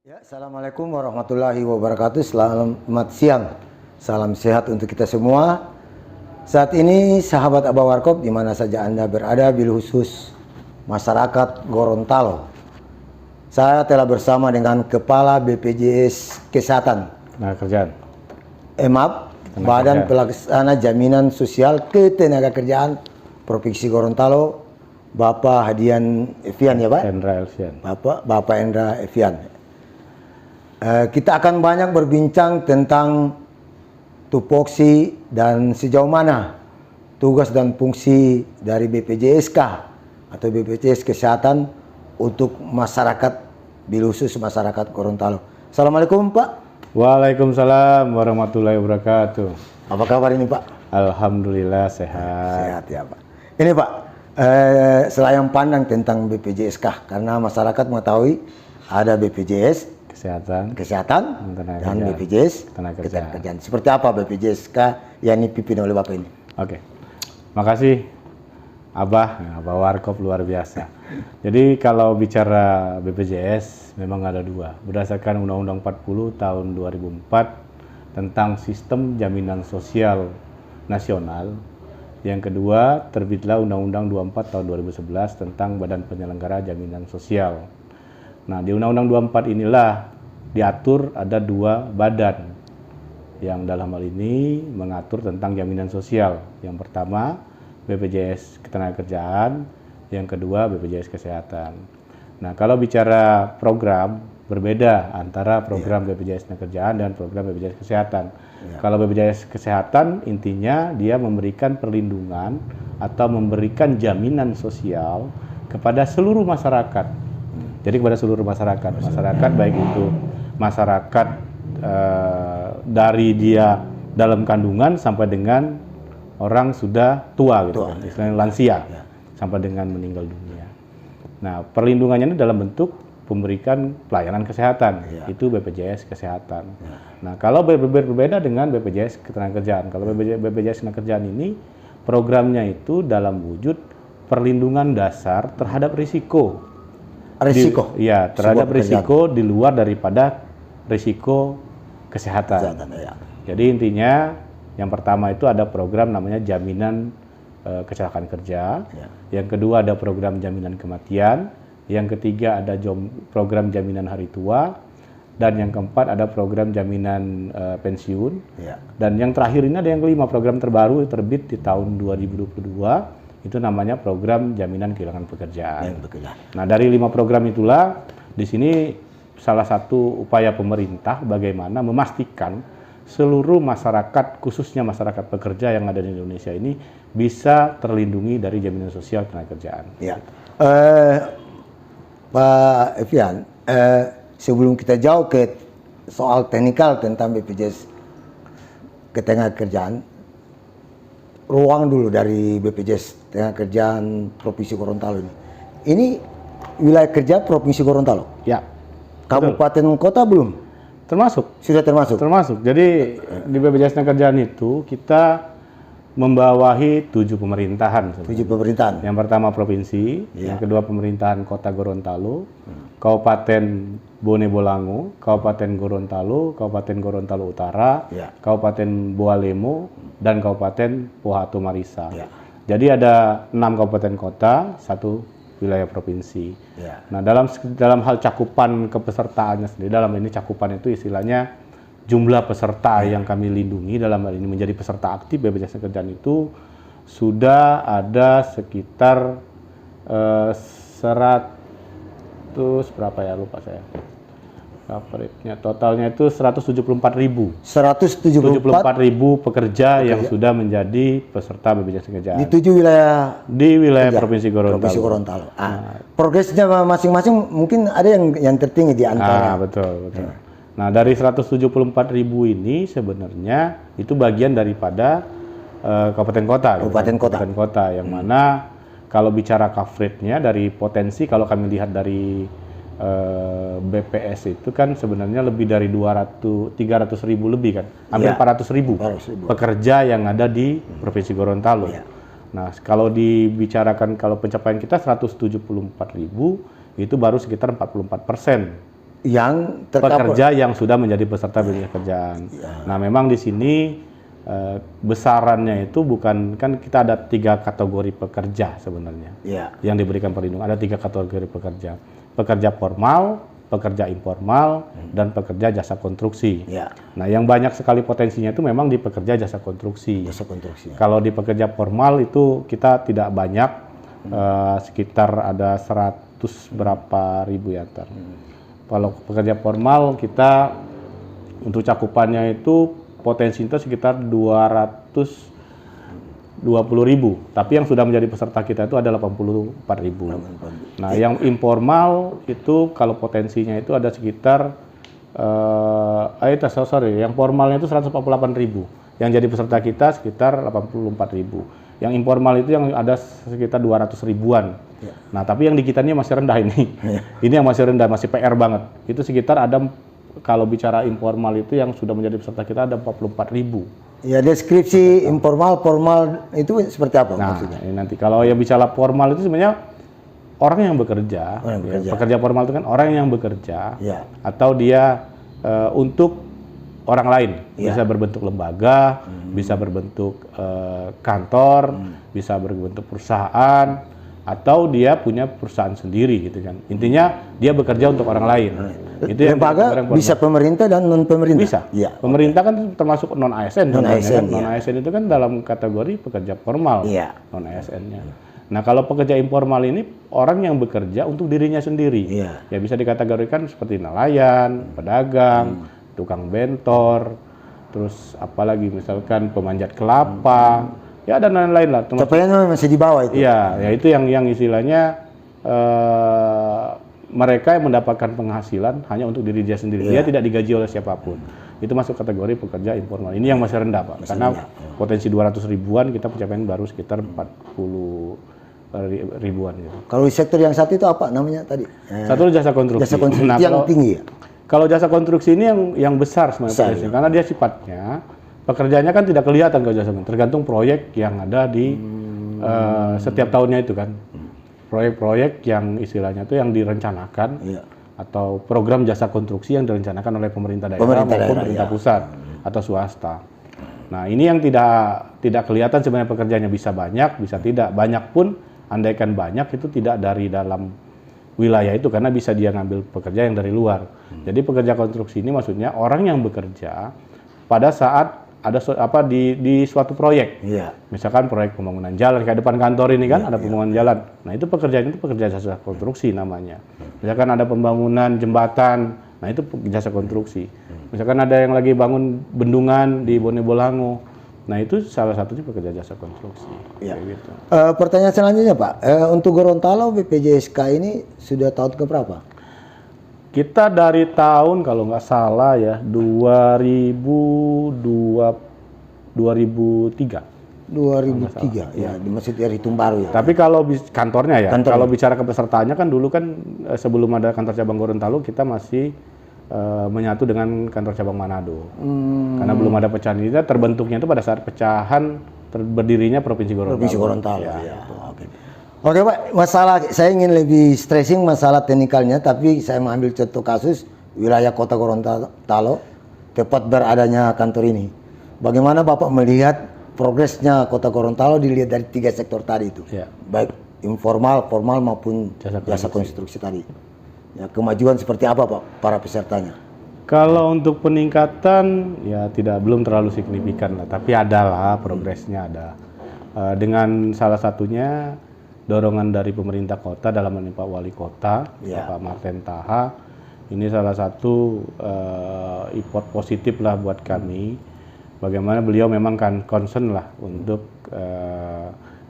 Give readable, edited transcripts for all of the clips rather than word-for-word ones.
Ya, Assalamualaikum warahmatullahi wabarakatuh. Selamat siang, salam sehat untuk kita semua. Saat ini sahabat Abah Warkop di mana saja Anda berada, bil khusus masyarakat Gorontalo. Saya telah bersama dengan Kepala BPJS Kesehatan Tenaga Kerjaan. Maaf, Badan Pelaksana Jaminan Sosial Ketenagakerjaan Provinsi Gorontalo, Bapak Hadian Evian ya Pak? Endra Elsian. Bapak Endra Evian. Kita akan banyak berbincang tentang tupoksi dan sejauh mana tugas dan fungsi dari BPJSK atau BPJS Kesehatan untuk masyarakat, bil khusus masyarakat Gorontalo. Assalamualaikum Pak. Waalaikumsalam warahmatullahi wabarakatuh. Apa kabar ini Pak? Alhamdulillah sehat. Sehat ya Pak. Ini Pak, selayang pandang tentang BPJSK karena masyarakat mengetahui ada BPJS Kesehatan dan BPJS Ketenagakerjaan. Seperti apa BPJSK yang dipimpin oleh Bapak ini? Oke, makasih Abah Warkop luar biasa. Jadi kalau bicara BPJS memang ada dua. Berdasarkan Undang-Undang 40 tahun 2004 tentang Sistem Jaminan Sosial Nasional. Yang kedua terbitlah Undang-Undang 24 tahun 2011 tentang Badan Penyelenggara Jaminan Sosial. Nah, di Undang-Undang 24 inilah diatur ada dua badan yang dalam hal ini mengatur tentang jaminan sosial. Yang pertama BPJS Ketenagakerjaan, yang kedua BPJS Kesehatan. Nah, kalau bicara program berbeda antara program BPJS Ketenagakerjaan dan program BPJS Kesehatan. Kalau BPJS Kesehatan intinya dia memberikan perlindungan atau memberikan jaminan sosial kepada seluruh masyarakat. Jadi kepada seluruh masyarakat baik itu masyarakat dari dia dalam kandungan sampai dengan orang sudah tua gitu, istilahnya lansia, sampai dengan meninggal dunia. Nah, perlindungannya ini dalam bentuk memberikan pelayanan kesehatan, itu BPJS Kesehatan. Nah, kalau berbeda dengan BPJS Ketenagakerjaan, kalau BPJS Ketenagakerjaan ini programnya itu dalam wujud perlindungan dasar terhadap risiko. Terhadap risiko di luar daripada risiko kesehatan. Jadi intinya yang pertama itu ada program namanya jaminan kecelakaan kerja, yang kedua ada program jaminan kematian, yang ketiga ada program jaminan hari tua, dan yang keempat ada program jaminan pensiun, dan yang terakhir ini ada yang kelima, program terbaru terbit di tahun 2022. Itu namanya program jaminan kehilangan pekerjaan. Nah, dari 5 program itulah di sini salah satu upaya pemerintah bagaimana memastikan seluruh masyarakat, khususnya masyarakat pekerja yang ada di Indonesia ini bisa terlindungi dari jaminan sosial ketenagakerjaan. Ya. Pak Evian, sebelum kita jauh ke soal teknikal tentang BPJS Ketenagakerjaan, ruang dulu dari BPJS Ketenagakerjaan Provinsi Gorontalo ini. Ini wilayah kerja Provinsi Gorontalo? Ya. Kabupaten kota belum? Termasuk. Sudah termasuk? Termasuk. Jadi di BPJS Ketenagakerjaan itu kita membawahi 7 pemerintahan. 7 pemerintahan? Yang pertama provinsi, yang kedua pemerintahan kota Gorontalo, Kabupaten Bone Bolango, Kabupaten Gorontalo, Kabupaten Gorontalo Utara, Kabupaten Boalemo, dan Kabupaten Pohato Marisa. Jadi ada 6 kabupaten kota, 1 wilayah provinsi. Nah, dalam hal cakupan kepesertaannya sendiri, dalam ini cakupan itu istilahnya jumlah peserta yang kami lindungi dalam hal ini menjadi peserta aktif BPJS Ketenagakerjaan itu sudah ada sekitar 100 berapa ya, lupa saya. Coverage-nya totalnya itu 174.000. 174.000 pekerja yang sudah menjadi peserta BPJS Ketenagakerjaan. Di 7 wilayah? Di wilayah Provinsi Gorontalo. Provinsi Gorontalo. Progresnya masing-masing mungkin ada yang tertinggi di antara. Betul. Nah, dari 174.000 ini sebenarnya itu bagian daripada kabupaten kota. Yang mana kalau bicara coverage-nya dari potensi, kalau kami lihat dari BPS itu kan sebenarnya lebih dari 300.000 lebih kan, hampir 400.000 pekerja yang ada di Provinsi Gorontalo. Nah, kalau dibicarakan kalau pencapaian kita 174.000 itu baru sekitar 44% yang tercover. pekerja yang sudah menjadi peserta BPJS Kerjaan. Nah, memang di sini besarannya itu bukan, kan kita ada 3 kategori pekerja sebenarnya Ya. yang diberikan perlindungan. Ada 3 kategori pekerja: pekerja formal, pekerja informal, dan pekerja jasa konstruksi. Ya. Nah, yang banyak sekali potensinya itu memang di pekerja jasa konstruksi. Jasa konstruksi. Kalau di pekerja formal itu kita tidak banyak, sekitar ada 100 berapa ribu ya ntar. Kalau pekerja formal kita untuk cakupannya itu potensi itu sekitar 220.000, tapi yang sudah menjadi peserta kita itu ada 84.000. Nah, yang informal itu kalau potensinya itu ada sekitar yang formalnya itu 148.000. Yang jadi peserta kita sekitar 84.000. Yang informal itu yang ada sekitar 200 ribuan. Nah, tapi yang di kita ini masih rendah ini. Ini yang masih rendah, masih PR banget. Itu sekitar ada, kalau bicara informal itu yang sudah menjadi peserta kita ada 44.000. Ya, deskripsi informal, formal itu seperti apa Nah, maksudnya? ini nanti kalau yang bicara formal itu sebenarnya orang yang bekerja. Orang yang bekerja. Ya, pekerja formal itu kan orang yang bekerja, Ya. atau dia untuk orang lain, bisa berbentuk lembaga, bisa berbentuk kantor, bisa berbentuk perusahaan, atau dia punya perusahaan sendiri gitu kan. Intinya dia bekerja untuk orang lain. Itu yang Lembaga orang bisa pemerintah dan non pemerintah. bisa. Ya. Pemerintah kan termasuk non ASN. Non-ASN, Non ASN itu kan dalam kategori pekerja formal. Iya. Non ASN-nya. Nah, kalau pekerja informal ini orang yang bekerja untuk dirinya sendiri. Iya. Ya bisa dikategorikan seperti nelayan, pedagang, tukang bentor, terus apalagi misalkan pemanjat kelapa, ya dan lain-lain lah. Capaiannya masih di bawah itu. Iya, ya itu yang istilahnya mereka yang mendapatkan penghasilan hanya untuk diri dia sendiri. Dia tidak digaji oleh siapapun. Itu masuk kategori pekerja informal. Ini yang masih rendah, Pak. Karena potensi 200 ribuan, kita pencapaian baru sekitar 40 ribuan gitu. Kalau di sektor yang satu itu apa namanya tadi? Satu jasa konstruksi. Jasa konstruksi Nah, yang tinggi ya? kalau jasa konstruksi ini yang besar sebenarnya potensinya. Karena dia sifatnya pekerjaannya kan tidak kelihatan kalau jasa konstruksi. Tergantung proyek yang ada di setiap tahunnya itu kan. Proyek-proyek yang istilahnya itu yang direncanakan, atau program jasa konstruksi yang direncanakan oleh pemerintah daerah maupun pemerintah pusat atau swasta. Nah, ini yang tidak kelihatan sebenarnya pekerjaannya, bisa banyak, bisa tidak. Banyak pun, andaikan banyak itu tidak dari dalam wilayah itu, karena bisa dia ngambil pekerja yang dari luar. Jadi pekerja konstruksi ini maksudnya orang yang bekerja pada saat ada di suatu proyek. Misalkan proyek pembangunan jalan, kayak depan kantor ini kan ada pembangunan jalan. Nah, itu pekerjaan itu pekerja jasa konstruksi namanya. Misalkan ada pembangunan jembatan, nah itu jasa konstruksi. Misalkan ada yang lagi bangun bendungan di Bone Bolango, nah itu salah satunya pekerja jasa konstruksi. Kayak gitu. Pertanyaan selanjutnya Pak, untuk Gorontalo BPJSK ini sudah tahun keberapa? Kita dari tahun kalau nggak salah ya 2003. 2003 ya, di Masjid Ritung Baru ya. Tapi kalau kantornya ya, kalau bicara kepesertaannya kan dulu kan sebelum ada kantor cabang Gorontalo kita masih menyatu dengan kantor cabang Manado. Karena belum ada pecahan ini, terbentuknya itu pada saat pecahan berdirinya Provinsi Gorontalo. Provinsi Gorontalo ya. Oke Pak, masalah saya ingin lebih stressing masalah teknikalnya, tapi saya mengambil contoh kasus wilayah Kota Gorontalo, tepat beradanya kantor ini. Bagaimana Bapak melihat progresnya Kota Gorontalo dilihat dari 3 sektor tadi itu, baik informal, formal maupun jasa konstruksi tadi. Ya, kemajuan seperti apa Pak para pesertanya? Kalau untuk peningkatan ya belum terlalu signifikan lah, tapi adalah progresnya ada. Dengan salah satunya dorongan dari pemerintah kota dalam hal ini Pak Wali Kota, Pak Marten Taha, ini salah satu effort positif lah buat kami. Bagaimana beliau memang kan concern lah untuk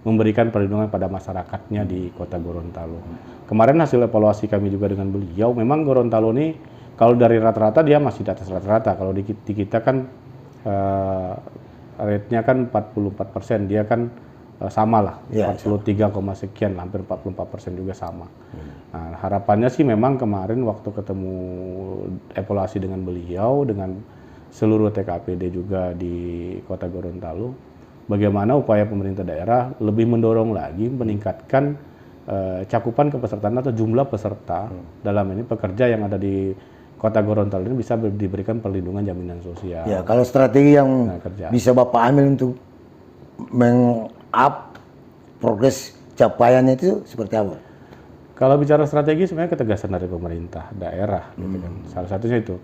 memberikan perlindungan pada masyarakatnya di Kota Gorontalo. Kemarin hasil evaluasi kami juga dengan beliau, memang Gorontalo ini kalau dari rata-rata dia masih di atas rata-rata. Kalau di kita kan rate-nya kan 44%, dia kan sama lah, 43, sekian, hampir 44% juga sama. Nah, harapannya sih memang kemarin waktu ketemu evaluasi dengan beliau, dengan seluruh TKPD juga di Kota Gorontalo, bagaimana upaya pemerintah daerah lebih mendorong lagi meningkatkan cakupan kepesertaan atau jumlah peserta dalam ini pekerja yang ada di Kota Gorontalo ini bisa diberikan perlindungan jaminan sosial. Ya, kalau strategi yang Kerja. bisa Bapak ambil untuk meng-up progres capaiannya itu seperti apa? Kalau bicara strategi sebenarnya ketegasan dari pemerintah daerah, gitu kan. Salah satunya itu.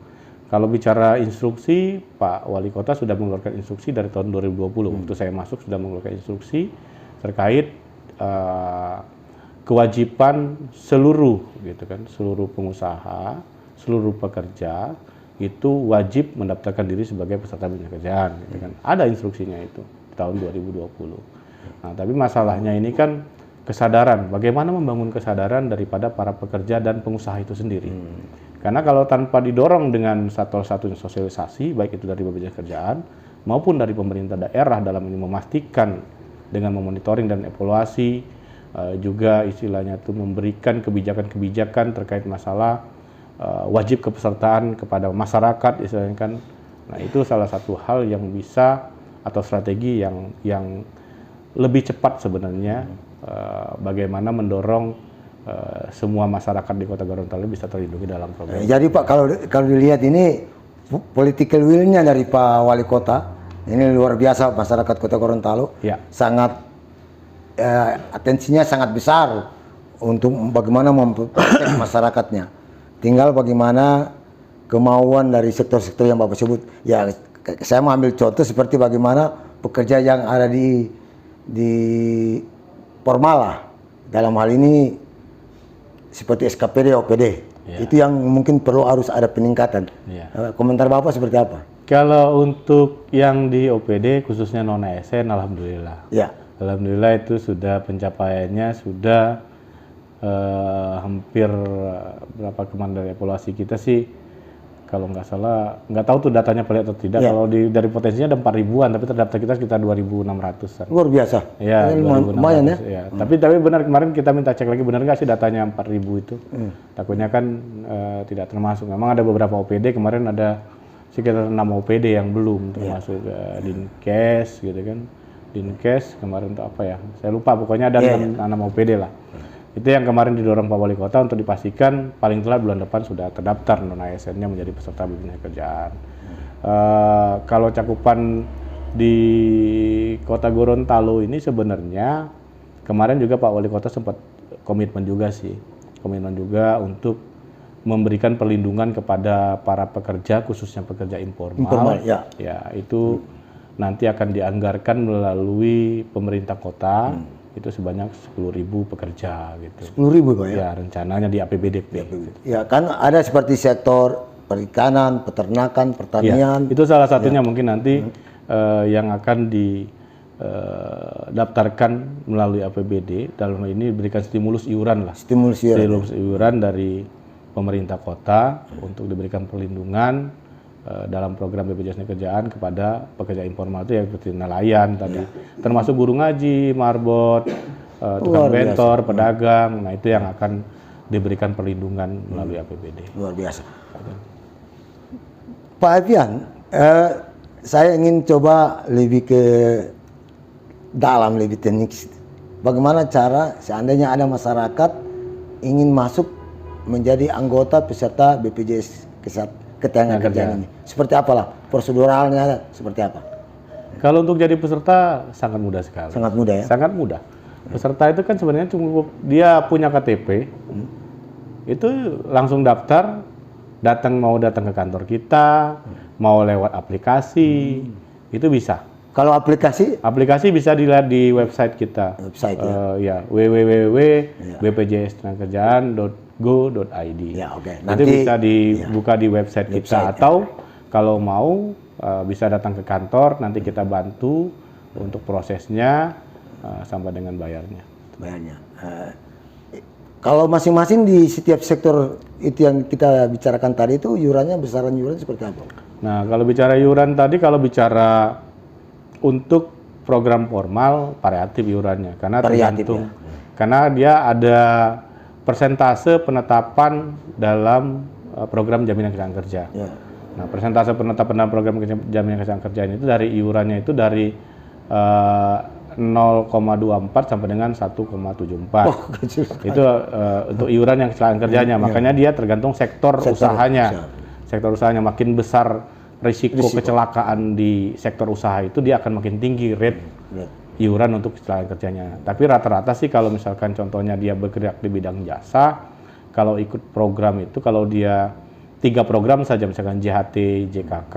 Kalau bicara instruksi, Pak Wali Kota sudah mengeluarkan instruksi dari tahun 2020. Waktu saya masuk sudah mengeluarkan instruksi terkait kewajiban seluruh, gitu kan, seluruh pengusaha, seluruh pekerja itu wajib mendaftarkan diri sebagai peserta bina kerjaan, gitu kan. Ada instruksinya itu tahun 2020. Nah, tapi masalahnya ini kan kesadaran, bagaimana membangun kesadaran daripada para pekerja dan pengusaha itu sendiri. Karena kalau tanpa didorong dengan satu-satunya sosialisasi, baik itu dari BPJS Kerjaan maupun dari pemerintah daerah dalam ini memastikan dengan memonitoring dan evaluasi, juga istilahnya itu memberikan kebijakan-kebijakan terkait masalah wajib kepesertaan kepada masyarakat, istilahnya kan. Nah, itu salah satu hal yang bisa atau strategi yang lebih cepat sebenarnya, bagaimana mendorong semua masyarakat di Kota Gorontalo bisa terlindungi dalam program. Jadi Pak, kalau dilihat ini political will-nya dari Pak Wali Kota ini luar biasa. Masyarakat Kota Gorontalo Ya. sangat atensinya sangat besar untuk bagaimana memprotek masyarakatnya. Tinggal bagaimana kemauan dari sektor-sektor yang Bapak sebut. Ya, saya mengambil contoh seperti bagaimana pekerja yang ada di formal lah. Dalam hal ini seperti SKPD, OPD. Ya. Itu yang mungkin perlu harus ada peningkatan. Ya. Komentar Bapak seperti apa? Kalau untuk yang di OPD khususnya non ASN, alhamdulillah. Ya. Alhamdulillah itu sudah pencapaiannya sudah hampir berapa kemarin dari evaluasi kita sih, kalau nggak salah, nggak tahu tuh datanya pelik atau tidak. Ya. Kalau dari potensinya ada 4.000-an, tapi terdaftar kita sekitar 2.600-an. Luar biasa. Ya, lumayan ya. Ya. Tapi benar, kemarin kita minta cek lagi, benar nggak sih datanya 4.000 itu? Takutnya kan tidak termasuk. Memang ada beberapa OPD, kemarin ada sekitar 6 OPD yang belum termasuk Dinkes, gitu kan. Dinkes kemarin untuk apa ya? Saya lupa, pokoknya ada 6 OPD lah. Itu yang kemarin didorong Pak Wali Kota untuk dipastikan paling telat bulan depan sudah terdaftar non ASN-nya menjadi peserta bina kerjaan. Kalau cakupan di Kota Gorontalo ini sebenarnya kemarin juga Pak Wali Kota sempat komitmen juga untuk memberikan perlindungan kepada para pekerja, khususnya pekerja informal. Ya. Ya, itu nanti akan dianggarkan melalui pemerintah kota. Itu sebanyak 10.000 pekerja gitu. 10.000 Pak ya? Ya, rencananya di APBD. Ya, kan ada seperti sektor perikanan, peternakan, pertanian. Ya, itu salah satunya mungkin nanti yang akan didaftarkan melalui APBD. Dalam hal ini diberikan stimulus iuran lah. Stimulus iuran dari pemerintah kota untuk diberikan perlindungan dalam program BPJS Kerjaan kepada pekerja informal itu ya seperti nelayan tadi, termasuk guru ngaji, marbot, tukang bentor, pedagang. Nah, itu yang akan diberikan perlindungan melalui APBD. Luar biasa. Pak Alfian, saya ingin coba lebih ke dalam, lebih teknik. Bagaimana cara seandainya ada masyarakat ingin masuk menjadi anggota peserta BPJS Ketenagakerjaan ini? Seperti apalah proseduralnya, seperti apa? Kalau untuk jadi peserta sangat mudah sekali. Sangat mudah ya? Sangat mudah. Peserta itu kan sebenarnya cukup dia punya KTP, itu langsung daftar, mau datang ke kantor kita, mau lewat aplikasi, itu bisa. Kalau aplikasi? Aplikasi bisa dilihat di website kita. Website ya, www.bpjstenakerjaan.go.id. Ya, oke. Itu bisa dibuka di website kita atau kalau mau bisa datang ke kantor, nanti kita bantu untuk prosesnya sampai dengan bayarnya. Kalau masing-masing di setiap sektor itu yang kita bicarakan tadi itu iurannya, besaran iuran seperti apa? Nah, kalau bicara iuran tadi, kalau bicara untuk program formal variatif iurannya karena tergantung karena dia ada persentase penetapan dalam program jaminan kehilangan kerja. Nah, persentase penetapan dalam program jaminan kehilangan kerja itu dari iurannya itu dari 0,24 sampai dengan 1,74. Itu untuk iuran yang kehilangan kerjanya. Makanya dia tergantung sektor usahanya. sektor usahanya makin besar risiko kecelakaan di sektor usaha itu, dia akan makin tinggi rate iuran untuk kecelakaan kerjanya. Tapi rata-rata sih kalau misalkan contohnya dia bergerak di bidang jasa, kalau ikut program itu, kalau dia 3 program saja, misalkan JHT, JKK,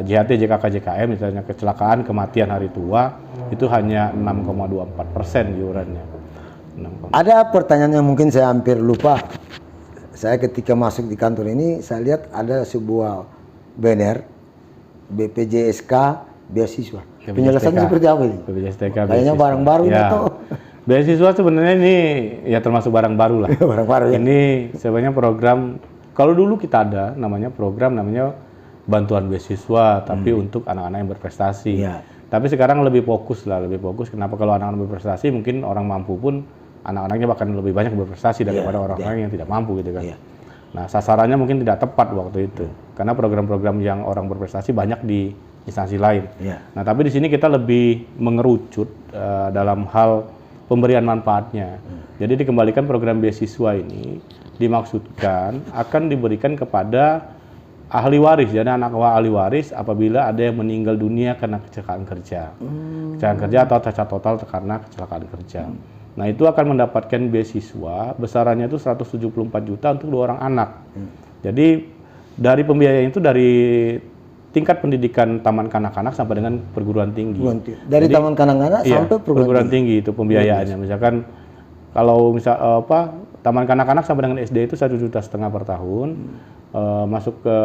JHT, JKK, JKM, misalnya kecelakaan, kematian hari tua, itu hanya 6,24% iurannya. Ada pertanyaan yang mungkin saya hampir lupa. Saya ketika masuk di kantor ini, saya lihat ada sebuah banner BPJSK beasiswa. Penjelasannya seperti apa ini? BPJSTK kayaknya barang baru ya. atau Beasiswa sebenarnya ini ya termasuk barang baru lah. barang baru ya. Ini sebenarnya program, kalau dulu kita ada namanya bantuan beasiswa, tapi untuk anak-anak yang berprestasi. Ya. Tapi sekarang lebih fokus. Kenapa? Kalau anak-anak berprestasi, mungkin orang mampu pun anak-anaknya bahkan lebih banyak berprestasi daripada orang-orang yang tidak mampu gitu kan. Nah, sasarannya mungkin tidak tepat waktu itu, karena program-program yang orang berprestasi banyak di instansi lain. Nah, tapi di sini kita lebih mengerucut dalam hal pemberian manfaatnya. Jadi dikembalikan program beasiswa ini dimaksudkan akan diberikan kepada ahli waris. Jadi anak ahli waris apabila ada yang meninggal dunia karena kecelakaan kerja. Kecelakaan kerja atau cacat total karena kecelakaan kerja. Nah, itu akan mendapatkan beasiswa, besarannya itu 174 juta untuk 2 orang anak. Jadi dari pembiayaan itu dari tingkat pendidikan taman kanak-kanak sampai dengan perguruan tinggi. Dari taman kanak-kanak sampai perguruan tinggi itu pembiayaannya. Misalkan kalau taman kanak-kanak sampai dengan SD itu 1,5 juta per tahun. Masuk ke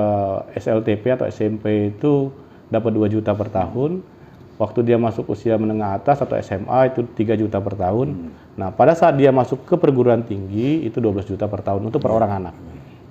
SLTP atau SMP itu dapat 2 juta per tahun. Waktu dia masuk usia menengah atas atau SMA itu 3 juta per tahun. Nah, pada saat dia masuk ke perguruan tinggi itu 12 juta per tahun untuk per orang anak.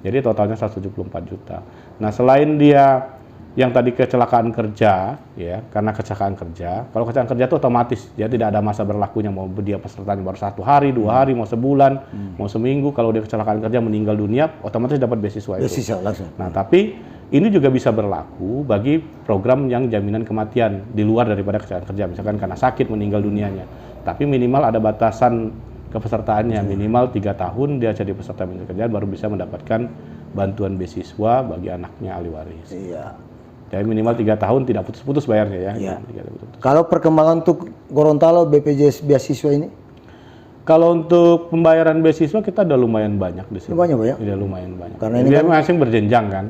Jadi totalnya 174 juta. Nah, selain dia yang tadi kecelakaan kerja, ya, karena kecelakaan kerja, kalau kecelakaan kerja itu otomatis dia tidak ada masa berlakunya, mau dia pesertanya baru 1 hari, 2 hari, mau sebulan, mau seminggu. Kalau dia kecelakaan kerja meninggal dunia, otomatis dapat beasiswa itu. Beasiswa langsung. Nah, tapi ini juga bisa berlaku bagi program yang jaminan kematian di luar daripada kecelakaan kerja, misalkan karena sakit meninggal dunianya. Tapi minimal ada batasan kepesertaannya, minimal 3 tahun dia jadi peserta jaminan kerjaan baru bisa mendapatkan bantuan beasiswa bagi anaknya ahli waris. Iya. Jadi minimal 3 tahun tidak putus-putus bayarnya ya. Kalau perkembangan untuk Gorontalo BPJS beasiswa ini? Kalau untuk pembayaran beasiswa kita udah lumayan banyak di sini. Lumayan banyak? Udah lumayan banyak. Karena ini dia kan masing berjenjang kan.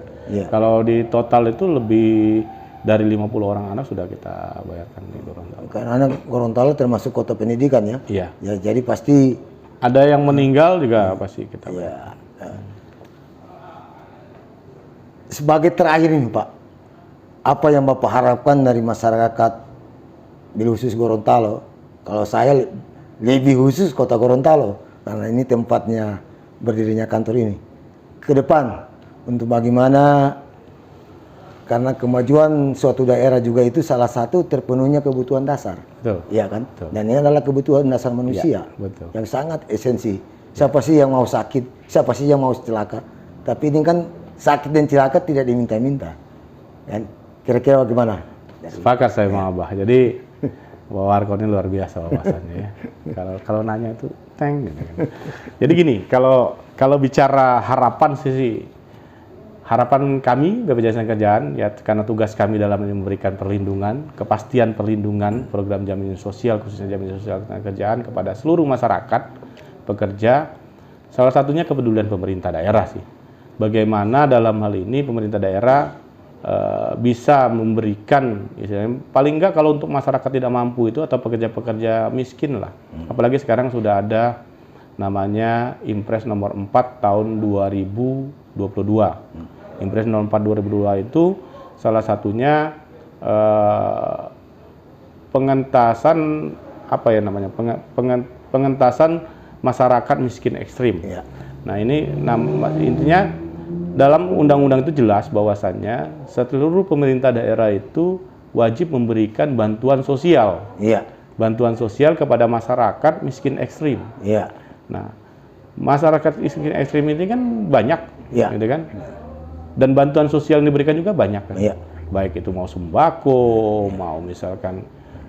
Kalau di total itu lebih dari 50 orang anak sudah kita bayarkan di Gorontalo. Karena Gorontalo termasuk kota pendidikan ya? Iya. Ya, jadi pasti ada yang meninggal juga pasti kita bayar. Sebagai terakhir ini Pak, apa yang Bapak harapkan dari masyarakat bil khusus Gorontalo? Kalau saya lebih khusus kota Gorontalo, karena ini tempatnya berdirinya kantor ini. Ke depan, untuk bagaimana, karena kemajuan suatu daerah juga itu salah satu terpenuhnya kebutuhan dasar. Betul. Iya kan? Betul. Dan ini adalah kebutuhan dasar manusia yang sangat esensi. Siapa sih yang mau sakit? Siapa sih yang mau celaka? Tapi ini kan sakit dan celaka tidak diminta-minta. Kan? Kira-kira bagaimana? Sepakat saya sama Abah. Jadi Pak Warko ini luar biasa wawasannya ya. Kalau nanya itu teng gitu kan. Jadi gini, kalau bicara harapan sih harapan kami BPJS Kerjaan ya, karena tugas kami dalam memberikan perlindungan, kepastian perlindungan program jaminan sosial, khususnya jaminan sosial kerjaan kepada seluruh masyarakat pekerja. Salah satunya kepedulian pemerintah daerah sih. Bagaimana dalam hal ini pemerintah daerah bisa memberikan, paling enggak kalau untuk masyarakat tidak mampu itu atau pekerja-pekerja miskin lah. Apalagi sekarang sudah ada namanya Impres nomor 4 tahun 2022. Impres nomor 4 2022 itu salah satunya pengentasan pengentasan masyarakat miskin ekstrim. Nah, ini intinya dalam undang-undang itu jelas bahwasannya seluruh pemerintah daerah itu wajib memberikan bantuan sosial. Bantuan sosial kepada masyarakat miskin ekstrim. Nah, masyarakat miskin ekstrim ini kan banyak, gitu kan? Dan bantuan sosial yang diberikan juga banyak kan? Baik itu mau sembako, mau misalkan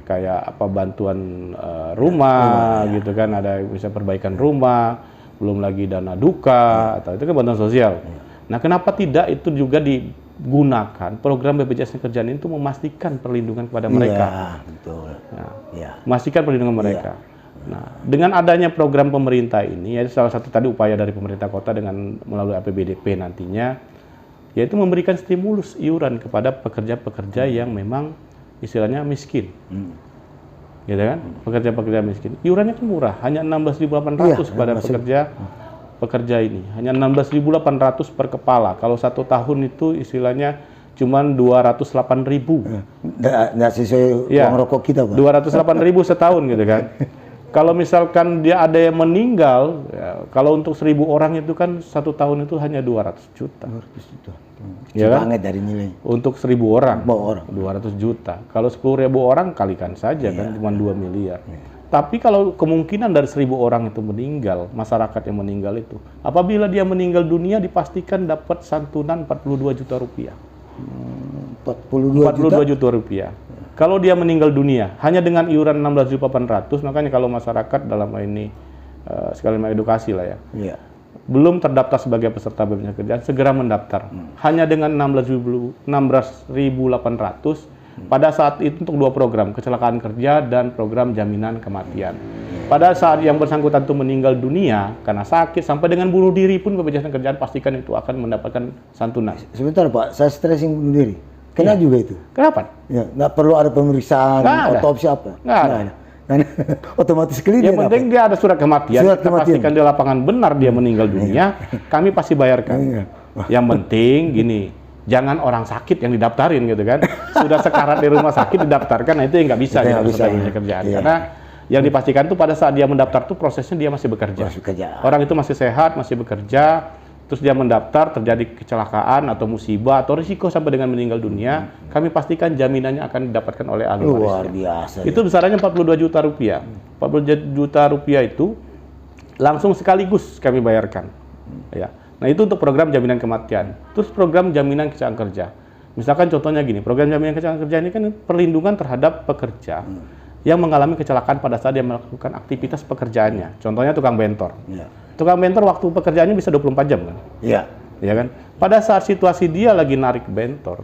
kayak bantuan rumah gitu kan, ada bisa perbaikan rumah, belum lagi dana duka atau itu kan bantuan sosial. Nah, kenapa tidak itu juga digunakan program BPJS Kerjaan itu memastikan perlindungan kepada mereka. Iya, betul. Nah, Iya. memastikan perlindungan mereka. Nah, dengan adanya program pemerintah ini, ya salah satu tadi upaya dari pemerintah kota dengan melalui APBDP nantinya, yaitu memberikan stimulus iuran kepada pekerja-pekerja yang memang istilahnya miskin. Gitu kan? Pekerja-pekerja miskin. Iurannya kan murah, hanya 16.800 pada pekerja ini. Hanya 16.800 per kepala. Kalau 1 tahun itu istilahnya cuma 208.000. Nggak sesuai uang rokok kita, Pak. 208.000 setahun gitu kan. Kalau misalkan dia ada yang meninggal, ya, kalau untuk 1.000 orang itu kan 1 tahun itu hanya 200 juta. 200 juta. Ya kan? Banget dari nilai. Untuk 1.000 orang, 200 200 juta. Kalau 10.000 orang kalikan saja kan cuma 2 miliar. Tapi kalau kemungkinan dari 1.000 orang itu meninggal, masyarakat yang meninggal itu, apabila dia meninggal dunia dipastikan dapat santunan 42 juta rupiah. 42 juta rupiah. Kalau dia meninggal dunia hanya dengan iuran 16.800, makanya kalau masyarakat dalam hal ini sekali mengedukasi lah ya. Iya. Belum terdaftar sebagai peserta BPJS Kerjaan, segera mendaftar. Hanya dengan 16.800 pada saat itu untuk 2 program, kecelakaan kerja dan program jaminan kematian. Pada saat yang bersangkutan itu meninggal dunia karena sakit sampai dengan bunuh diri pun BPJS Kerjaan pastikan itu akan mendapatkan santunan. Sebentar, Pak, saya stressing bunuh diri. Kena juga itu. Kenapa? Ya, nggak perlu ada pemeriksaan, otopsi apa? Nggak ada. Otomatis clear. Yang penting dia ada surat kematian. Surat kita kematian. pastikan di lapangan benar dia meninggal dunia, kami pasti bayarkan. Yang penting gini, jangan orang sakit yang didaftarin gitu kan. Sudah sekarat di rumah sakit didaftarkan, nah itu yang nggak bisa Itu di nggak bisa, BPJS Kerjaan. Karena yang dipastikan itu pada saat dia mendaftar tuh prosesnya dia masih bekerja. Orang itu masih sehat, masih bekerja. Terus dia mendaftar, terjadi kecelakaan atau musibah atau risiko sampai dengan meninggal dunia, kami pastikan jaminannya akan didapatkan oleh ahli warisnya. Luar biasa. Itu besarannya 42 juta rupiah. 42 juta rupiah itu langsung sekaligus kami bayarkan. Ya. Nah, itu untuk program jaminan kematian. Terus program jaminan kecelakaan kerja. Misalkan contohnya gini, program jaminan kecelakaan kerja ini kan perlindungan terhadap pekerja yang mengalami kecelakaan pada saat dia melakukan aktivitas pekerjaannya. Contohnya tukang bentor. Tukang bentor waktu pekerjaannya bisa 24 jam kan? Iya. Ya kan? Pada saat situasi dia lagi narik bentor,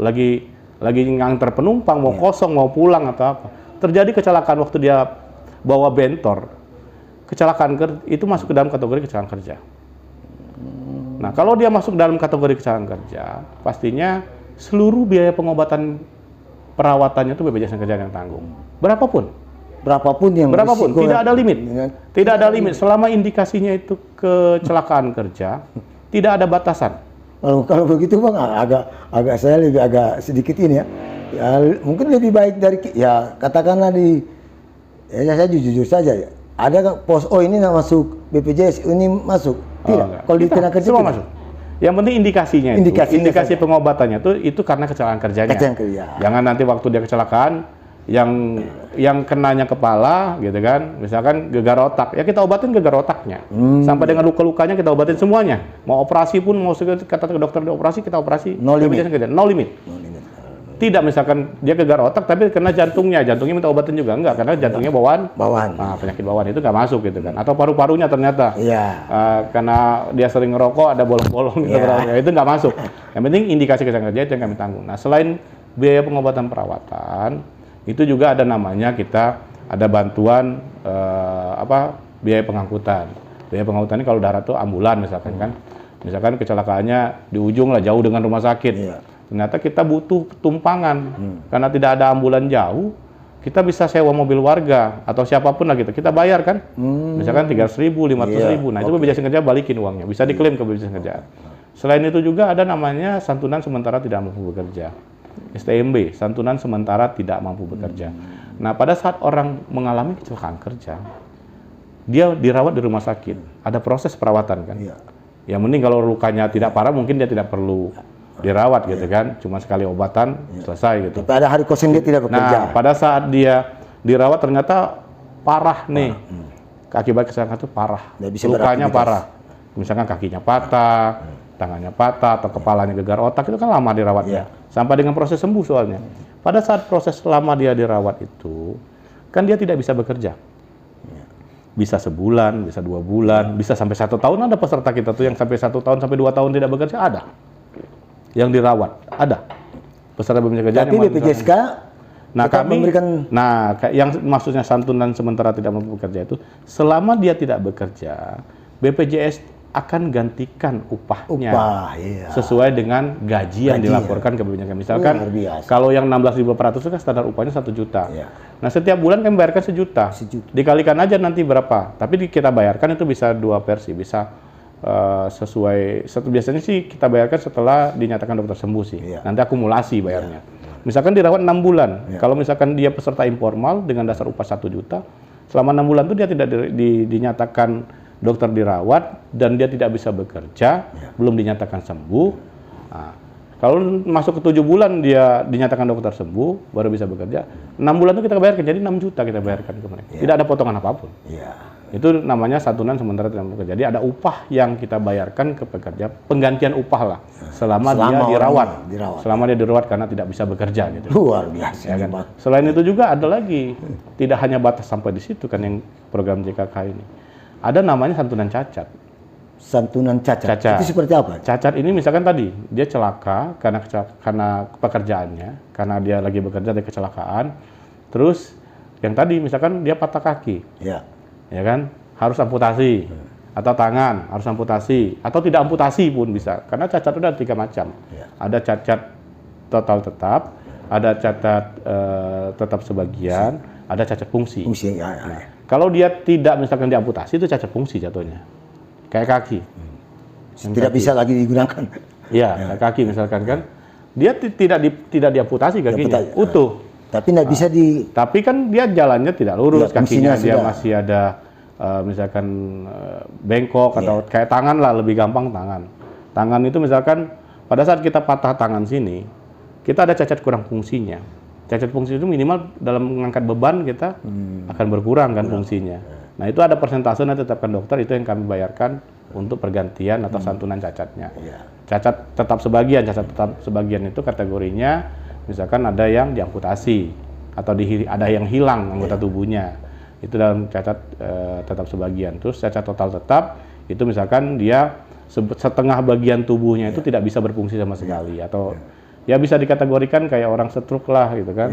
lagi nganter penumpang, mau kosong, mau pulang atau apa, terjadi kecelakaan waktu dia bawa bentor, kecelakaan kerja itu masuk ke dalam kategori kecelakaan kerja. Nah, kalau dia masuk dalam kategori kecelakaan kerja, pastinya seluruh biaya pengobatan perawatannya itu BPJS Kerjaan yang tanggung. Berapapun yang tidak ada limit. Tidak ada limit selama indikasinya itu kecelakaan kerja, tidak ada batasan. Kalau begitu Bang, agak saya lebih agak sedikit ini ya. Mungkin lebih baik dari katakanlah saya jujur saja ya. Ada pos ini nggak masuk BPJS, ini masuk. Tidak. Kalau di tenaga kerja semua masuk. Yang penting indikasinya itu. Indikasi pengobatannya itu karena kecelakaan kerjanya. Jangan nanti waktu dia kecelakaan yang kenanya kepala gitu kan, misalkan gegar otak, ya kita obatin gegar otaknya. Sampai dengan luka-lukanya kita obatin semuanya. Mau operasi pun, mau kata dokter dioperasi, kita operasi. No limit. Tidak, misalkan dia gegar otak tapi kena jantungnya minta obatin juga enggak, karena jantungnya bawaan. Nah, penyakit bawaan itu nggak masuk gitu kan. Atau paru-parunya ternyata karena dia sering ngerokok ada bolong-bolong gitu, itu nggak masuk. Yang penting indikasi kecelakaan kerja itu yang kami tanggung. Nah, selain biaya pengobatan perawatan, itu juga ada namanya kita ada bantuan biaya pengangkutan. Biaya pengangkutan ini kalau darat tuh ambulan misalkan kan. Misalkan kecelakaannya di ujung lah jauh dengan rumah sakit. Ternyata kita butuh tumpangan. Karena tidak ada ambulan jauh, kita bisa sewa mobil warga atau siapapun lah gitu. Kita bayar kan. Misalkan 300.000, 500.000. Nah, itu BPJS Kerja balikin uangnya. Bisa diklaim ke BPJS Kerjaan. Selain itu juga ada namanya santunan sementara tidak mampu bekerja. STMB, santunan sementara tidak mampu bekerja. Nah, pada saat orang mengalami kecelakaan kerja, dia dirawat di rumah sakit, ada proses perawatan kan. Yang penting kalau lukanya tidak parah, mungkin dia tidak perlu dirawat gitu kan, cuma sekali obatan selesai gitu. Tapi ada hari kosong dia tidak bekerja. Nah, pada saat dia dirawat ternyata parah nih, akibat kecelakaan itu parah, lukanya parah, misalkan kakinya patah, tangannya patah atau kepalanya gegar otak, itu kan lama dirawatnya. Sampai dengan proses sembuh soalnya. Pada saat proses lama dia dirawat itu, kan dia tidak bisa bekerja. bisa sebulan, bisa 2 bulan, bisa sampai 1 tahun. Ada peserta kita tuh yang sampai 1 tahun sampai 2 tahun tidak bekerja, ada. Yang dirawat, ada. Peserta BPJS Kerjaan. Tapi BPJSK kami memberikan, yang maksudnya santunan sementara tidak mampu bekerja itu, selama dia tidak bekerja, BPJS akan gantikan upahnya sesuai dengan gaji yang dilaporkan ke BPJS. Misalkan kalau yang 16.400 itu kan standar upahnya 1 juta. Nah, setiap bulan kami bayarkan 1 juta. Dikalikan aja nanti berapa. Tapi kita bayarkan itu bisa 2 versi, bisa biasanya sih kita bayarkan setelah dinyatakan dokter sembuh sih. Nanti akumulasi bayarnya. Misalkan dirawat 6 bulan. Kalau misalkan dia peserta informal dengan dasar upah 1 juta, selama 6 bulan itu dia tidak dinyatakan dokter dirawat dan dia tidak bisa bekerja, belum dinyatakan sembuh. Nah, kalau masuk ke 7 bulan dia dinyatakan dokter sembuh, baru bisa bekerja. 6 bulan itu kita bayarkan, jadi 6 juta kita bayarkan ke mereka. Tidak ada potongan apapun. Itu namanya santunan sementara tidak bekerja. Jadi ada upah yang kita bayarkan ke pekerja, penggantian upah lah, selama dia dirawat. Selama dia dirawat karena tidak bisa bekerja gitu. Luar biasa. Ya kan? Selain itu juga ada lagi, tidak hanya batas sampai di situ kan yang program JKK ini. Ada namanya santunan cacat. Santunan cacat. Itu seperti apa? Cacat ini misalkan tadi dia celaka karena pekerjaannya, karena dia lagi bekerja ada kecelakaan. Terus yang tadi misalkan dia patah kaki, ya kan, harus amputasi, atau tangan harus amputasi, atau tidak amputasi pun bisa. Karena cacat itu ada 3 macam. Ada cacat total tetap, ada cacat tetap sebagian, ada cacat fungsi. Nah, kalau dia tidak misalkan diamputasi itu cacat fungsi jatuhnya, kayak kaki. Tidak bisa lagi digunakan. Iya, kayak kaki misalkan kan, dia tidak diamputasi kakinya, utuh. Tapi tidak bisa Tapi kan dia jalannya tidak lurus, kakinya dia masih ada misalkan bengkok atau kayak tangan lah, lebih gampang tangan. Tangan itu misalkan pada saat kita patah tangan sini, kita ada cacat kurang fungsinya. Cacat fungsi itu minimal dalam mengangkat beban kita akan berkurang kan fungsinya. Nah, itu ada persentase yang ditetapkan dokter, itu yang kami bayarkan untuk pergantian atau santunan cacatnya. Cacat tetap sebagian itu kategorinya misalkan ada yang diamputasi atau ada yang hilang anggota tubuhnya. Itu dalam cacat tetap sebagian. Terus cacat total tetap itu misalkan dia setengah bagian tubuhnya itu tidak bisa berfungsi sama sekali, atau ya bisa dikategorikan kayak orang stroke lah gitu kan.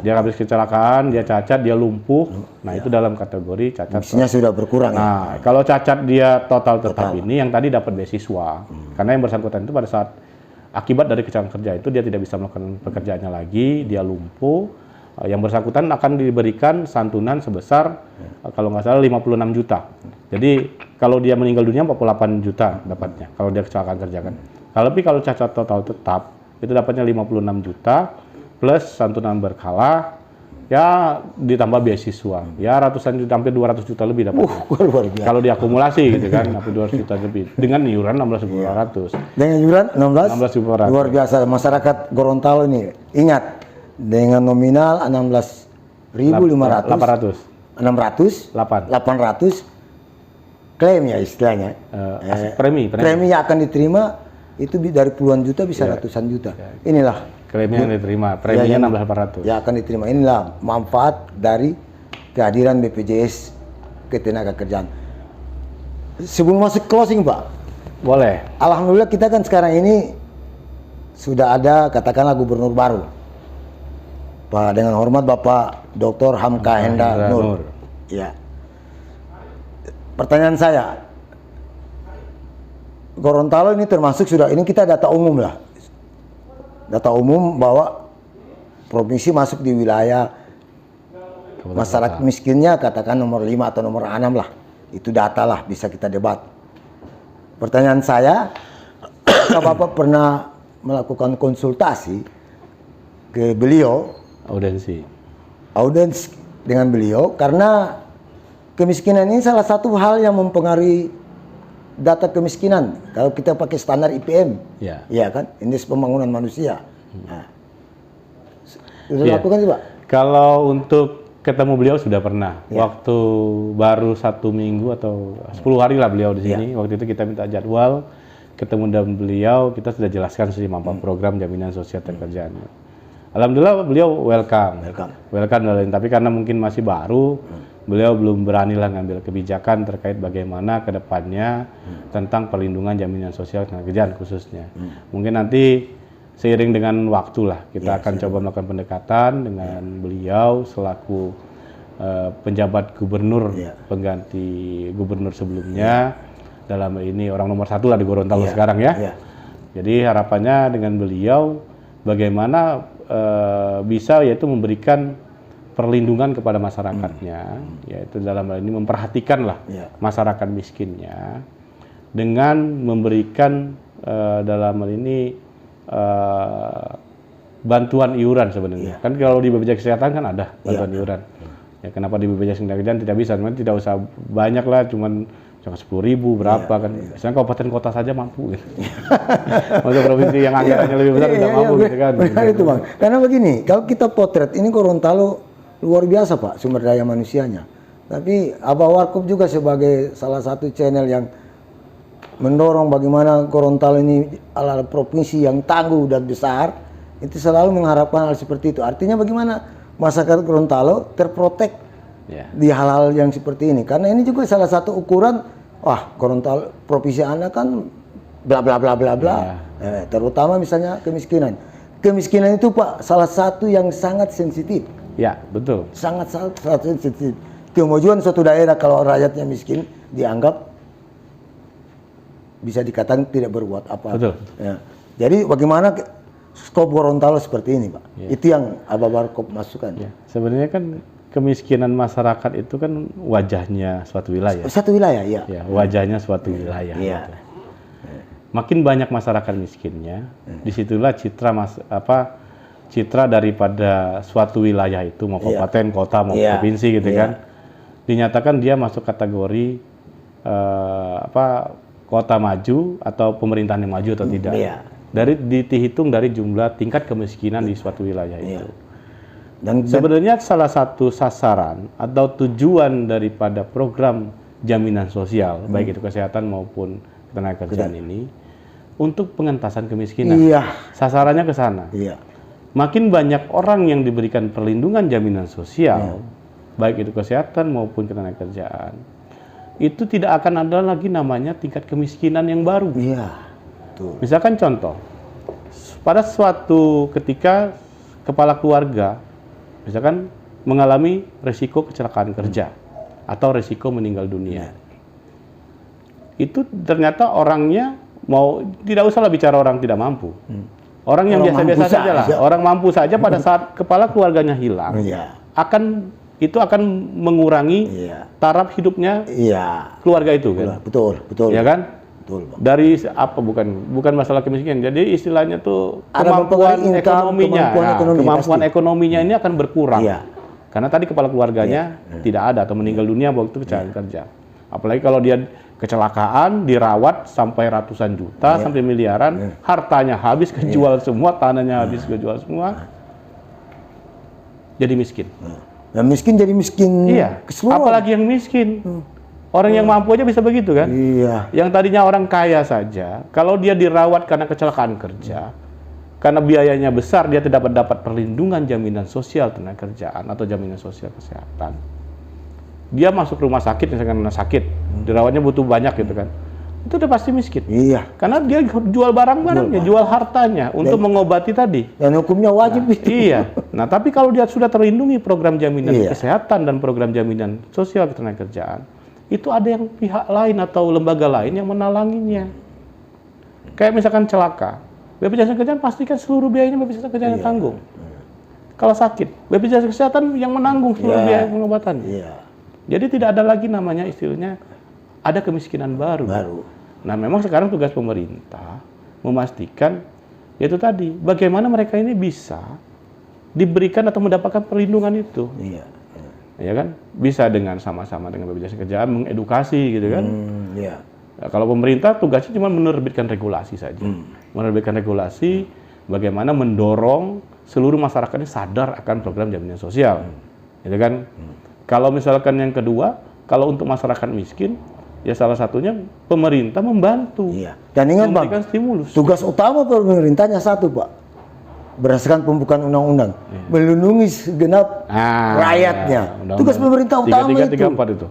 Dia habis kecelakaan, dia cacat, dia lumpuh. Nah, itu dalam kategori cacat. Fungsinya sudah berkurang. Nah, kalau cacat dia total tetap ini yang tadi dapat beasiswa. Karena yang bersangkutan itu pada saat akibat dari kecelakaan kerja itu dia tidak bisa melakukan pekerjaannya lagi, dia lumpuh. Yang bersangkutan akan diberikan santunan sebesar kalau nggak salah 56 juta. Jadi kalau dia meninggal dunia 48 juta dapatnya kalau dia kecelakaan kerja kan. Tapi kalau cacat total tetap itu dapatnya 56 juta plus santunan berkala, ya ditambah beasiswa, ya ratusan juta, hampir 200 juta lebih dapatnya. Kalau diakumulasi gitu kan, hampir 200 juta lebih dengan iuran 16.200. Dengan iuran 16.200. Luar biasa, masyarakat Gorontalo ini ingat, dengan nominal 16.500, 800 klaim ya istilahnya. Premi yang akan diterima itu dari puluhan juta bisa ratusan juta. Inilah klaimnya yang diterima, preminya 16.800. Ya akan diterima. Inilah manfaat dari kehadiran BPJS Ketenagakerjaan. Sebelum masuk closing, Pak. Boleh. Alhamdulillah kita kan sekarang ini sudah ada katakanlah gubernur baru. Pak, dengan hormat Bapak Dr. Hamka Henda Nur. Ya. Pertanyaan saya, Gorontalo ini termasuk sudah, ini kita data umum lah. Data umum bahwa provinsi masuk di wilayah masyarakat miskinnya katakan nomor 5 atau nomor 6 lah. Itu data lah, bisa kita debat. Pertanyaan saya, apakah Bapak pernah melakukan konsultasi ke beliau? Audiens dengan beliau, karena kemiskinan ini salah satu hal yang mempengaruhi data kemiskinan. Kalau kita pakai standar IPM, ya kan, Indeks Pembangunan Manusia. Nah, sudah lakukan sih, Pak? Kalau untuk ketemu beliau sudah pernah. Waktu baru 1 minggu atau 10 hari lah beliau di sini. Waktu itu kita minta jadwal ketemu dengan beliau, kita sudah jelaskan sih manfaat program jaminan sosial kerjaan. Alhamdulillah beliau welcome. Tapi karena mungkin masih baru, beliau belum beranilah ngambil kebijakan terkait bagaimana ke depannya tentang perlindungan jaminan sosial ketenagakerjaan khususnya. Mungkin nanti seiring dengan waktu lah kita akan coba melakukan pendekatan dengan beliau selaku penjabat gubernur pengganti gubernur sebelumnya, dalam ini orang nomor 1 lah di Gorontalo sekarang ya. Jadi harapannya dengan beliau bagaimana bisa yaitu memberikan perlindungan kepada masyarakatnya, yaitu dalam hal ini memperhatikan lah masyarakat miskinnya dengan memberikan dalam hal ini bantuan iuran sebenarnya. Kan kalau di BPJS Kesehatan kan ada bantuan iuran. Ya, kenapa di BPJS Ketenagakerjaan tidak bisa? Sebenarnya tidak usah banyak lah, cuman 10.000 berapa kan. Misalnya kabupaten kota saja mampu gitu. Maksudnya provinsi yang anggarannya lebih besar tidak mampu gitu kan. Benar itu Bang. Karena begini, kalau kita potret ini Gorontalo luar biasa Pak sumber daya manusianya. Tapi Abah Warkop juga sebagai salah satu channel yang mendorong bagaimana Gorontalo ini adalah provinsi yang tangguh dan besar, itu selalu mengharapkan hal seperti itu. Artinya bagaimana masyarakat Gorontalo terprotek di hal-hal yang seperti ini. Karena ini juga salah satu ukuran, wah Gorontalo provinsi Anda kan bla bla bla bla bla. Terutama misalnya kemiskinan. Kemiskinan itu Pak salah satu yang sangat sensitif. Ya, betul. Sangat sensitif. Kemajuan suatu daerah kalau rakyatnya miskin dianggap bisa dikatakan tidak berbuat apa-apa. Betul. Ya. Jadi bagaimana skop Gorontalo seperti ini, Pak? Itu yang Abah Warkop masukkan. Ya. Sebenarnya kan kemiskinan masyarakat itu kan wajahnya suatu wilayah. Satu wilayah, ya. Ya, wajahnya suatu wilayah. Iya. Gitu. Makin banyak masyarakat miskinnya, disitulah citra daripada suatu wilayah itu, mau kabupaten, kota, mau provinsi gitu kan, dinyatakan dia masuk kategori kota maju atau pemerintahan yang maju atau tidak. Dihitung dari jumlah tingkat kemiskinan di suatu wilayah itu. Dan sebenarnya salah satu sasaran atau tujuan daripada program jaminan sosial, baik itu kesehatan maupun ketenagakerjaan ini, untuk pengentasan kemiskinan. Sasarannya ke sana. Makin banyak orang yang diberikan perlindungan jaminan sosial, baik itu kesehatan maupun ketenagakerjaan, itu tidak akan ada lagi namanya tingkat kemiskinan yang baru. Misalkan contoh, pada suatu ketika kepala keluarga, misalkan mengalami resiko kecelakaan kerja atau resiko meninggal dunia, itu ternyata orangnya tidak usahlah bicara orang tidak mampu. Orang yang biasa-biasa saja lah, orang mampu saja pada saat kepala keluarganya hilang, akan mengurangi taraf hidupnya keluarga itu kan. Betul. Ya kan? Betul, Bang. Dari apa bukan masalah kemiskinan. Jadi istilahnya tuh kemampuan ekonominya ini akan berkurang. Karena tadi kepala keluarganya tidak ada atau meninggal dunia waktu kecelakaan kerja. Apalagi kalau dia kecelakaan, dirawat sampai ratusan juta, sampai miliaran, hartanya habis, kejual semua, tanahnya habis, kejual semua, jadi miskin. Yang miskin jadi miskin. Apalagi yang miskin. Orang yang mampu aja bisa begitu kan? Yang tadinya orang kaya saja, kalau dia dirawat karena kecelakaan kerja, karena biayanya besar, dia tidak dapat perlindungan jaminan sosial ketenagakerjaan atau jaminan sosial kesehatan. Dia masuk rumah sakit, misalkan sakit, dirawatnya butuh banyak gitu kan, itu udah pasti miskin. Karena dia jual barang-barangnya, jual hartanya untuk mengobati tadi. Dan hukumnya wajib itu. Nah, tapi kalau dia sudah terlindungi program jaminan kesehatan dan program jaminan sosial ketenagakerjaan, itu ada yang pihak lain atau lembaga lain yang menalanginya. Kayak misalkan celaka, BPJS Kesehatan pastikan seluruh biayanya BPJS Kesehatan yang tanggung. Kalau sakit, BPJS Kesehatan yang menanggung seluruh biaya pengobatan. Jadi tidak ada lagi namanya istilahnya ada kemiskinan baru. Nah, memang sekarang tugas pemerintah memastikan yaitu tadi bagaimana mereka ini bisa diberikan atau mendapatkan perlindungan itu. Ya kan? Bisa dengan sama-sama dengan BPJS Kesehatan mengedukasi gitu kan. Nah, kalau pemerintah tugasnya cuma menerbitkan regulasi saja. Menerbitkan regulasi bagaimana mendorong seluruh masyarakat ini sadar akan program jaminan sosial. Gitu kan? Kalau misalkan yang kedua, kalau untuk masyarakat miskin, ya salah satunya pemerintah membantu. Dan ingat Bang, memberikan stimulus. Tugas utama pemerintahnya satu Pak, berdasarkan pembukaan undang-undang melindungi segenap rakyatnya. Undang-undang Tugas pemerintah utama 3334 itu.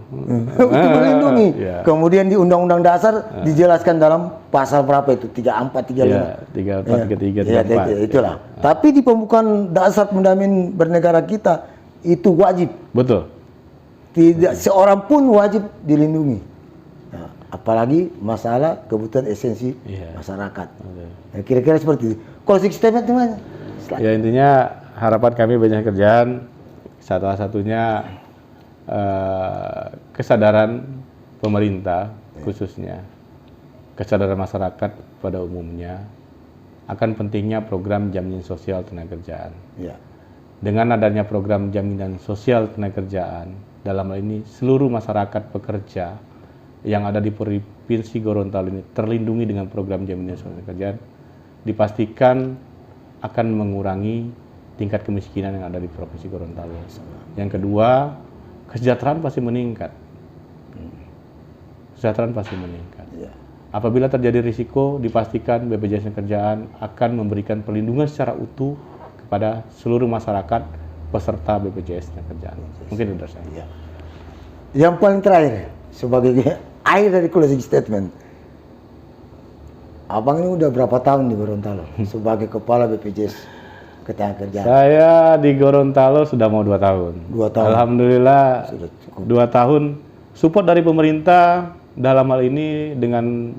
untuk melindungi. Iya. Kemudian di Undang-Undang Dasar dijelaskan dalam pasal berapa itu? 34, 35. Iya, 34, 33, 34. Itulah. Tapi di pembukaan dasar fundament bernegara kita itu wajib. Betul. Tidak seorang pun wajib dilindungi. Nah, apalagi masalah kebutuhan esensi masyarakat. Nah, kira-kira seperti itu. Kalau statement gimana? Ya intinya harapan kami banyak kerjaan, salah satunya kesadaran pemerintah khususnya, kesadaran masyarakat pada umumnya akan pentingnya program jaminan sosial tenaga kerjaan. Ya. Dengan adanya program jaminan sosial tenaga kerjaan, dalam hal ini seluruh masyarakat pekerja yang ada di Provinsi Gorontalo ini terlindungi dengan program jaminan sosial tenaga kerjaan, dipastikan akan mengurangi tingkat kemiskinan yang ada di Provinsi Gorontalo. Yang kedua, kesejahteraan pasti meningkat. Kesejahteraan pasti meningkat. Ya. Apabila terjadi risiko, dipastikan BPJS Ketenagakerjaan akan memberikan perlindungan secara utuh kepada seluruh masyarakat peserta BPJS Ketenagakerjaan. Mungkin itu dari saya. Ya. Yang paling terakhir, sebagai akhir dari closing statement, Abang ini udah berapa tahun di Gorontalo sebagai kepala BPJS Ketenagakerjaan? Saya di Gorontalo sudah mau 2 tahun. 2 tahun. Alhamdulillah Sudah cukup. 2 tahun. Support dari pemerintah dalam hal ini dengan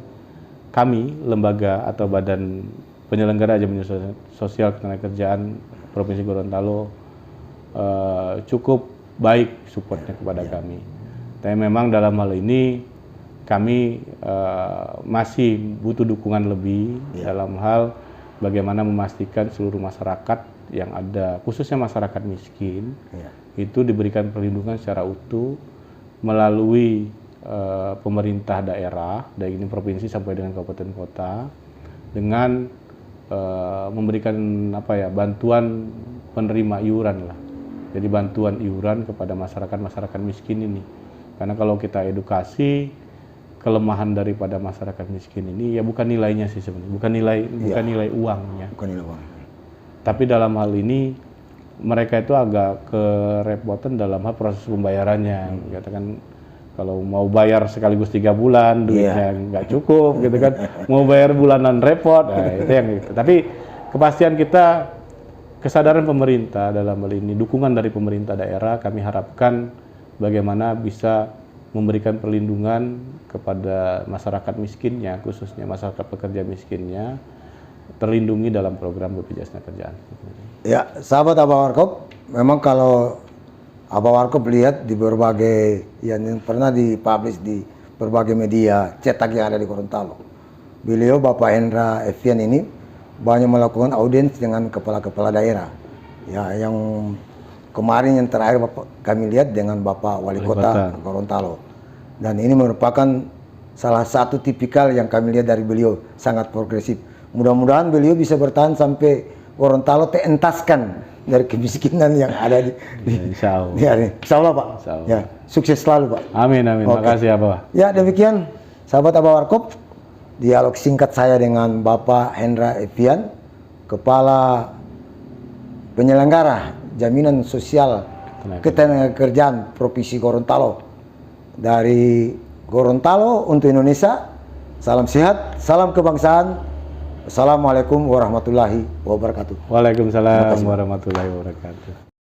kami, lembaga atau badan penyelenggara jaminan sosial ketenagakerjaan Provinsi Gorontalo cukup baik supportnya kepada kami. Tapi memang dalam hal ini kami masih butuh dukungan lebih dalam hal bagaimana memastikan seluruh masyarakat yang ada, khususnya masyarakat miskin, itu diberikan perlindungan secara utuh melalui pemerintah daerah, dari ini provinsi sampai dengan kabupaten kota, dengan memberikan bantuan penerima iuran lah. Jadi bantuan iuran kepada masyarakat miskin ini. Karena kalau kita edukasi, kelemahan daripada masyarakat miskin ini ya bukan nilainya sih sebenarnya, bukan nilai uangnya. Bukan nilai uang. Tapi dalam hal ini mereka itu agak kerepotan dalam hal proses pembayarannya. Katakan kalau mau bayar sekaligus 3 bulan duitnya nggak cukup gitu kan. Mau bayar bulanan repot. Nah, itu yang gitu. Tapi kepastian kita, kesadaran pemerintah dalam hal ini, dukungan dari pemerintah daerah, kami harapkan bagaimana bisa memberikan perlindungan kepada masyarakat miskinnya, khususnya masyarakat pekerja miskinnya, terlindungi dalam program BPJS Ketenagakerjaan. Ya, sahabat Abah Warkop, memang kalau Abah Warkop lihat di berbagai yang pernah dipublish di berbagai media cetak yang ada di Gorontalo, beliau Bapak Hendra Evian ini banyak melakukan audiens dengan kepala-kepala daerah. Ya, yang kemarin yang terakhir kami lihat dengan Bapak Wali Kota Gorontalo. Dan ini merupakan salah satu tipikal yang kami lihat dari beliau, sangat progresif. Mudah-mudahan beliau bisa bertahan sampai Gorontalo terentaskan dari kemiskinan yang ada di Insya Allah. Ya, Insya Allah Pak. Insya Allah. Ya, sukses selalu Pak. Amin, amin. Oke. Makasih Abah. Ya, demikian sahabat Abah Warkop, dialog singkat saya dengan Bapak Hendra Evian, Kepala Penyelenggara Jaminan Sosial Ketenagakerjaan Provinsi Gorontalo. Dari Gorontalo untuk Indonesia, salam sehat, salam kebangsaan. Assalamualaikum warahmatullahi wabarakatuh. Waalaikumsalam warahmatullahi wabarakatuh.